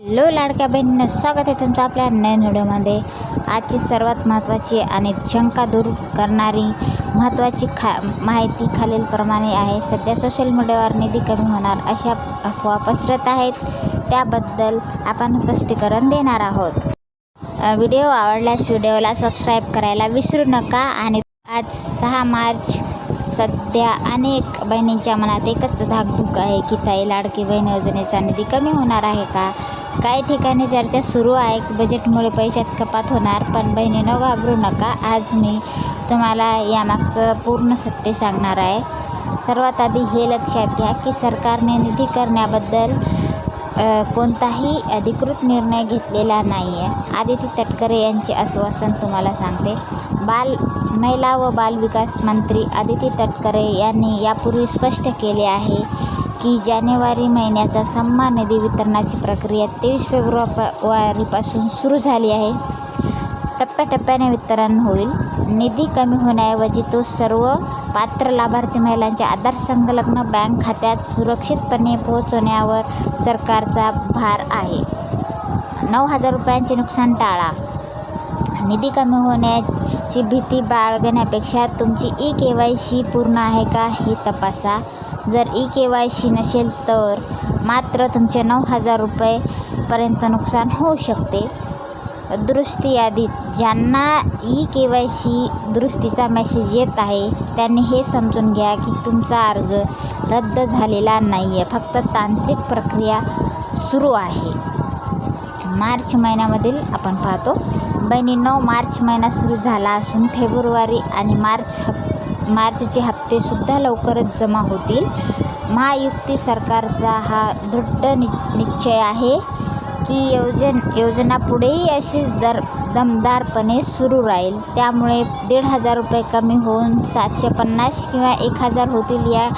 Low लाडक्या बहिणींनो, स्वागत आहे तुमचं आपल्या नवीन व्हिडिओमध्ये। आजची सर्वात महत्त्वाची आणि शंका दूर करणारी महत्त्वाची माहिती खालीलप्रमाणे आहे। सध्या सोशल मीडियावर निधी कमी होणार अशा अफवा पसरत आहेत, त्याबद्दल आपण स्पष्टीकरण देणार आहोत। व्हिडिओ आवडल्यास व्हिडिओला सबस्क्राईब करायला विसरू नका। आणि आज 6 मार्च, सध्या अनेक बहिणींच्या मनात एकच धाकधूक आहे की ताई लाडकी बहीण योजनेचा निधी कमी होणार आहे का? काही ठिकाणी चर्चा सुरू आहे की बजेटमुळे पैशात कपात होणार, पण बहिणींनो घाबरू नका। आज मी तुम्हाला यामागचं पूर्ण सत्य सांगणार आहे। सर्वात आधी हे लक्षात घ्या की सरकारने निधी करण्याबद्दल कोणताही अधिकृत निर्णय घेतलेला नाही आहे। आदिती तटकरे यांचे आश्वासन तुम्हाला सांगते। महिला व बालविकास मंत्री आदिती तटकरे यांनी यापूर्वी स्पष्ट केले आहे की जानेवारी महिन्याचा सन्मान निधी वितरणाची प्रक्रिया 23 फेब्रुवारीपासून सुरू झाली आहे। टप्प्याटप्प्याने वितरण होईल। निधी कमी होण्याऐवजी तो सर्व पात्र लाभार्थी महिलांच्या आधार संलग्न बँक खात्यात सुरक्षितपणे पोहोचवण्यावर सरकारचा भार आहे। 9,000 रुपयांचे नुकसान टाळा। निधी कमी होण्याची भीती बाळगण्यापेक्षा तुमची EKYC पूर्ण आहे का हे तपासा। जर EKYC नसेल तर मात्र तुमचे 9,000 रुपयेपर्यंत नुकसान होऊ शकते। दुरुस्ती यादीत ज्यांना EKYC दुरुस्तीचा मेसेज येत आहे त्यांनी हे समजून घ्या की तुमचा अर्ज रद्द झालेला नाही आहे, फक्त तांत्रिक प्रक्रिया सुरू आहे। मार्च महिन्यामधील आपण पाहतो बहिणींनो, मार्च महिना सुरू झाला असून फेब्रुवारी आणि मार्चचे हप्तेसुद्धा लवकरच जमा होतील। महायुती सरकारचा हा दृढ निश्चय आहे की योजना पुढेही अशीच दमदारपणे सुरू राहील। त्यामुळे 1,500 रुपये कमी होऊन 750 किंवा 1,000 होतील या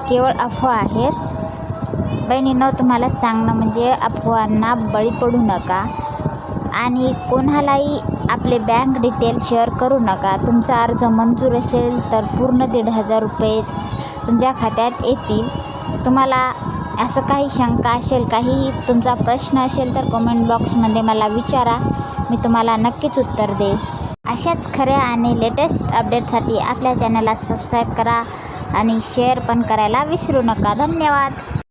केवळ अफवा आहेत। बहिणींनो, तुम्हाला सांगणं म्हणजे अफवांना बळी पडू नका आणि कोणालाही आपले बँक डिटेल शेअर करू नका। तुमचा अर्ज मंजूर असेल तर पूर्ण 1,500 रुपये तुमच्या खात्यात येतील। तुम्हाला असं काही शंका असेल, काही तुमचा प्रश्न असेल तर कमेंट बॉक्समध्ये मला विचारा, मी तुम्हाला नक्कीच उत्तर देईन। अशाच खऱ्या आणि लेटेस्ट अपडेटसाठी आपल्या चॅनलला सबस्क्राईब करा आणि शेअर पण करायला विसरू नका। धन्यवाद।